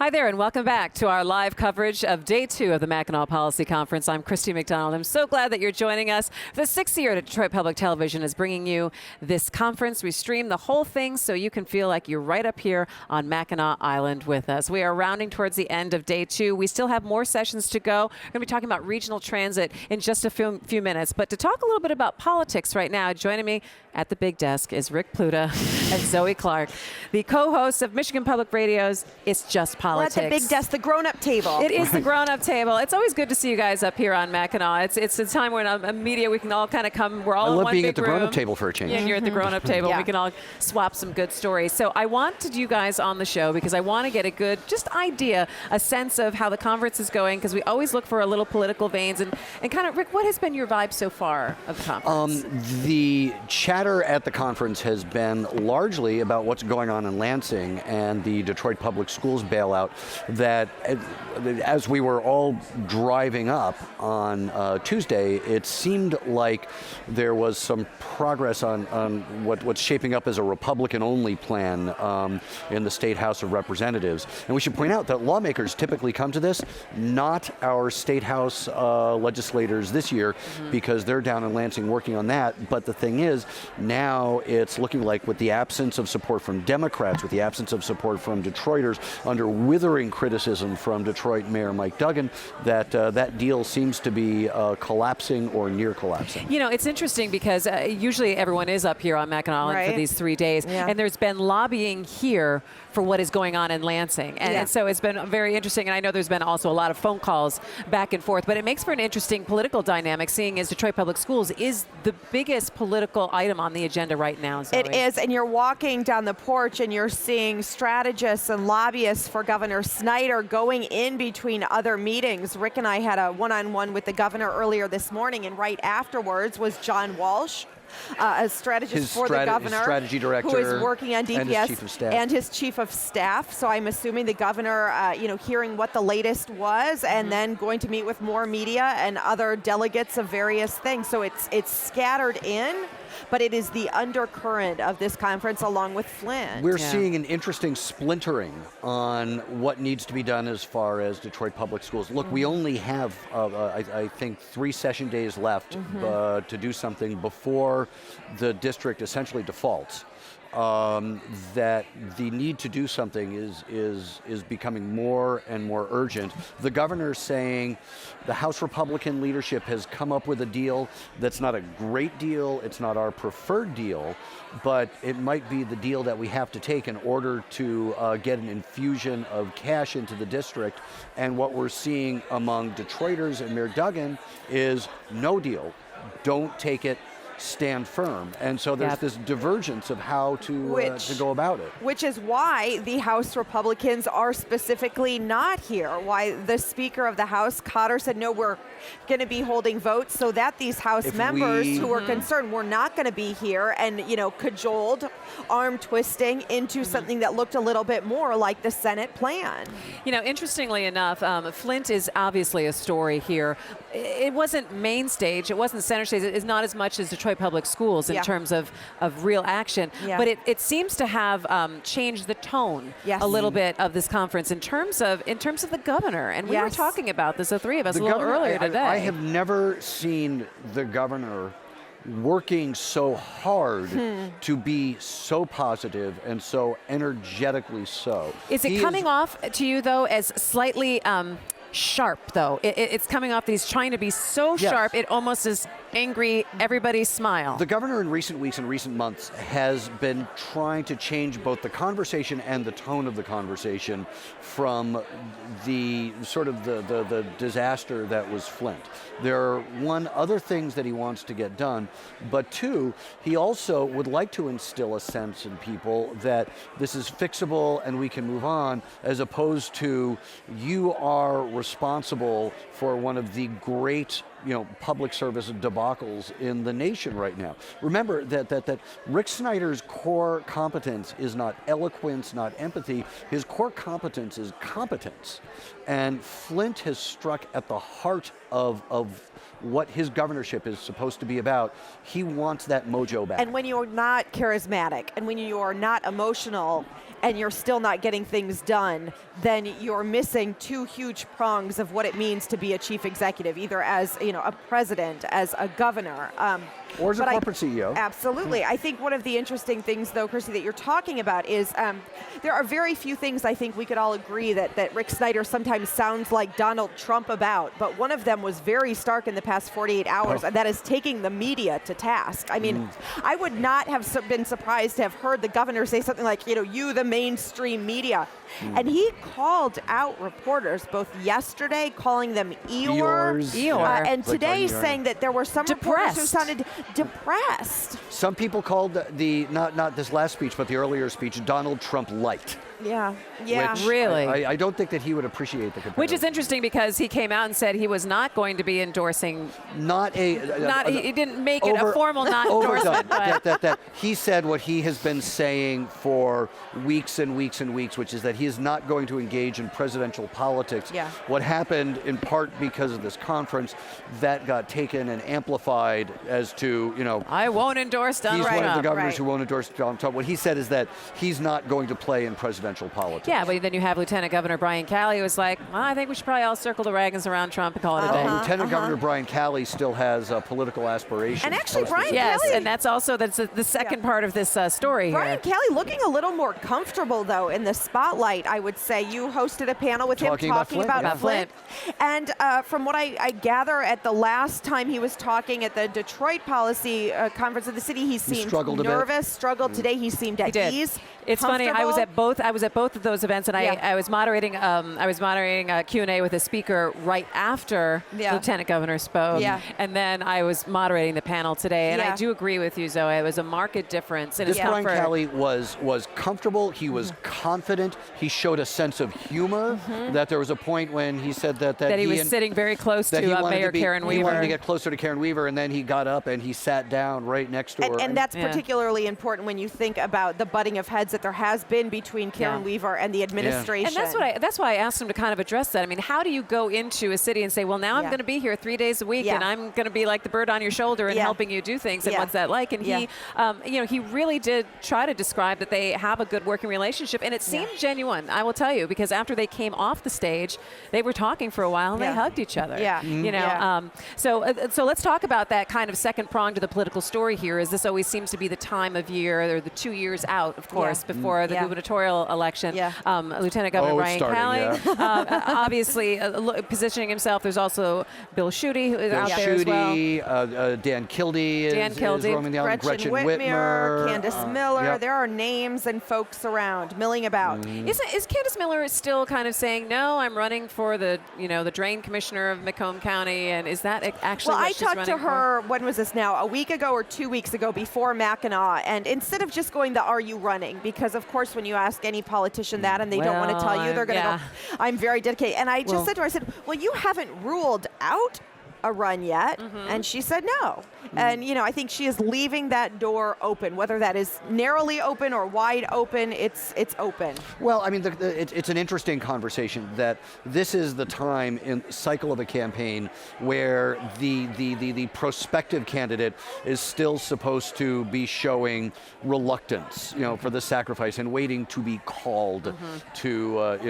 Hi there, and welcome back to our live coverage of Day 2 of the Mackinac Policy Conference. I'm Christy McDonald. I'm so glad that you're joining us. The 6th year Detroit Public Television is bringing you this conference. We stream the whole thing so you can feel like you're right up here on Mackinac Island with us. We are rounding towards the end of Day 2. We still have more sessions to go. We're going to be talking about regional transit in just a few minutes. But to talk a little bit about politics right now, joining me at the big desk is Rick Pluta and Zoe Clark, the co-hosts of Michigan Public Radio's It's Just Politics. We're at the big desk, the grown-up table. It is the grown-up table. It's always good to see you guys up here on Mackinac. It's a time when media, we can all kind of come. We're all in one big room. I love being at the grown-up table for a change. Yeah, you're at the grown-up table. Yeah. We can all swap some good stories. So I wanted you guys on the show because I want to get a good just idea, a sense of how the conference is going, because we always look for a little political veins. And kind of, Rick, what has been your vibe so far of the conference? The chatter at the conference has been largely about what's going on in Lansing and the Detroit Public Schools bailout, that as we were all driving up on Tuesday, it seemed like there was some progress on what's shaping up as a Republican-only plan in the State House of Representatives. And we should point out that lawmakers typically come to this, not our State House legislators this year, because they're down in Lansing working on that. But the thing is, now it's looking like, with the absence of support from Democrats, with the absence of support from Detroiters, under withering criticism from Detroit Mayor Mike Duggan, that that deal seems to be collapsing or near collapsing. You know, it's interesting because usually everyone is up here on Mackinac Island for these 3 days, and there's been lobbying here for what is going on in Lansing. And so it's been very interesting, and I know there's been also a lot of phone calls back and forth, but it makes for an interesting political dynamic, seeing as Detroit Public Schools is the biggest political item on the agenda right now, Zoe. It is, and you're walking down the porch and you're seeing strategists and lobbyists for Governor Snyder going in between other meetings. Rick and I had a one-on-one with the governor earlier this morning, and right afterwards was John Walsh, a strategist for the governor, his strategy director, who is working on DPS and his chief of staff. And his chief of staff. So I'm assuming the governor, hearing what the latest was, and then going to meet with more media and other delegates of various things. So it's scattered in, but it is the undercurrent of this conference, along with Flint. We're seeing an interesting splintering on what needs to be done as far as Detroit Public Schools. Look, we only have, I think, 3 session days left to do something before the district essentially defaults. That the need to do something is becoming more and more urgent. The governor saying the House Republican leadership has come up with a deal that's not a great deal, it's not our preferred deal, but it might be the deal that we have to take in order to get an infusion of cash into the district. And what we're seeing among Detroiters and Mayor Duggan is no deal, don't take it, stand firm. And so there's this divergence of how to go about it. Which is why the House Republicans are specifically not here. Why the Speaker of the House, Cotter, said, no, we're going to be holding votes so that these House members who are concerned were not going to be here, and, cajoled, arm twisting into something that looked a little bit more like the Senate plan. Interestingly enough, Flint is obviously a story here. It wasn't main stage, it wasn't center stage, it's not as much as Detroit Public Schools in terms of real action, but it seems to have changed the tone a little bit of this conference in terms of the governor. And we were talking about this, the three of us, a little earlier today. I have never seen the governor working so hard to be so positive and so energetically so. Is it coming off to you, though, as slightly sharp, though? It's coming off that he's trying to be so sharp, it almost is angry, everybody smile. The governor in recent weeks and recent months has been trying to change both the conversation and the tone of the conversation from the sort of the disaster that was Flint. There are, one, other things that he wants to get done, but two, he also would like to instill a sense in people that this is fixable and we can move on, as opposed to, you are responsible for one of the great public service debacles in the nation right now. Remember that Rick Snyder's core competence is not eloquence, not empathy. His core competence is competence. And Flint has struck at the heart of what his governorship is supposed to be about. He wants that mojo back. And when you're not charismatic, and when you're not emotional, and you're still not getting things done, then you're missing two huge prongs of what it means to be a chief executive, either as a president, as a governor. Or as a corporate CEO. Absolutely. I think one of the interesting things, though, Christy, that you're talking about is there are very few things I think we could all agree that Rick Snyder sometimes sounds like Donald Trump about, but one of them was very stark in the past 48 hours, and that is taking the media to task. I mean, I would not have been surprised to have heard the governor say something like, you, the mainstream media. And he called out reporters both yesterday, calling them Eeyore, and today saying that there were some reporters who sounded depressed. Some people called not this last speech, but the earlier speech, Donald Trump light. Yeah. Which really? I don't think that he would appreciate the comparison. Which is interesting because he came out and said he was not going to be endorsing. He didn't make it a formal endorsement. That he said what he has been saying for weeks and weeks and weeks, which is that he is not going to engage in presidential politics. Yeah. What happened in part because of this conference, that got taken and amplified as to, I won't endorse Donald Trump. He's one of the governors who won't endorse Donald Trump. What he said is that he's not going to play in presidential politics. Yeah, but then you have Lieutenant Governor Brian Calley who was like, well, I think we should probably all circle the wagons around Trump and call it a day. Lieutenant Governor Brian Calley still has political aspirations. And actually, Brian Calley. Yes, and that's the second part of this story Brian here. Calley looking a little more comfortable, though, in the spotlight, I would say. You hosted a panel with him talking about Flint. And from what I gather, at the last time he was talking at the Detroit Policy Conference of the city, he seemed nervous, struggled. Today he seemed at ease. It's funny. I was at both of those events, and I was moderating. I was moderating a Q&A with a speaker right after Lieutenant Governor spoke, and then I was moderating the panel today. And I do agree with you, Zoe. It was a marked difference. This Brian Calley was comfortable. He was confident. He showed a sense of humor. That there was a point when he said that he was sitting very close to Mayor Karen Weaver. He wanted to get closer to Karen Weaver, and then he got up and he sat down right next to her. And that's particularly important when you think about the butting of heads that there has been between Karen Weaver and the administration. And that's why I asked him to kind of address that. I mean, how do you go into a city and say, well, now I'm going to be here 3 days a week, and I'm going to be like the bird on your shoulder and helping you do things, and what's that like? And he really did try to describe that they have a good working relationship, and it seemed genuine, I will tell you, because after they came off the stage, they were talking for a while, and they hugged each other. So let's talk about that kind of second prong to the political story here, as this always seems to be the time of year, or the 2 years out, of course, before the gubernatorial election. Lieutenant Governor Brian Calley, obviously positioning himself. There's also Bill Schuette, who is out there as well. Dan Kildee is roaming the island. Gretchen Whitmer, Candace Miller. There are names and folks around milling about. Is Candace Miller still kind of saying, no, I'm running for the drain commissioner of Macomb County, and is that actually what she's running for? Well, I talked to her, when was this now, a week ago or 2 weeks ago, before Mackinac, and instead of just going the, are you running? Because of course when you ask any politician that and they don't want to tell you, they're going to go, I'm very dedicated. And I just said to her, I said, well, you haven't ruled out a run yet, and she said no. And I think she is leaving that door open, whether that is narrowly open or wide open. It's open. Well, I mean, it's an interesting conversation that this is the time in cycle of a campaign where the prospective candidate is still supposed to be showing reluctance, for the sacrifice and waiting to be called to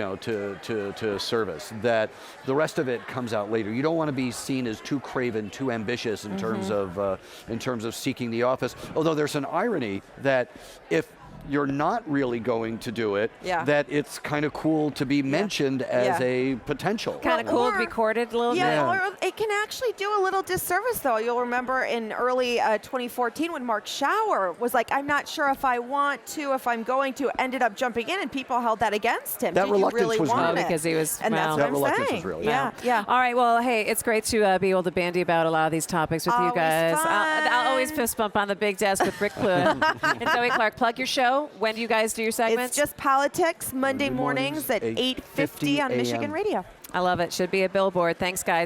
service. That the rest of it comes out later. You don't want to be seen as too craven, too ambitious in terms of seeking the office. Although there's an irony that if you're not really going to do it, that it's kind of cool to be mentioned as a potential. Kind of cool to be courted a little bit. Or it can actually do a little disservice, though. You'll remember in early 2014 when Mark Schauer was like, I'm not sure if I want to, if I'm going to, ended up jumping in, and people held that against him. That Did reluctance you really was want real. it? Because he was, and that's that what I'm reluctance saying. was real. Yeah. All right, well, hey, it's great to be able to bandy about a lot of these topics with you guys. I'll always fist bump on the big desk with Rick Pluta. And Zoe Clark, plug your show. When do you guys do your segments? It's Just Politics, Monday mornings at 8:50 on Michigan Radio. I love it. Should be a billboard. Thanks, guys.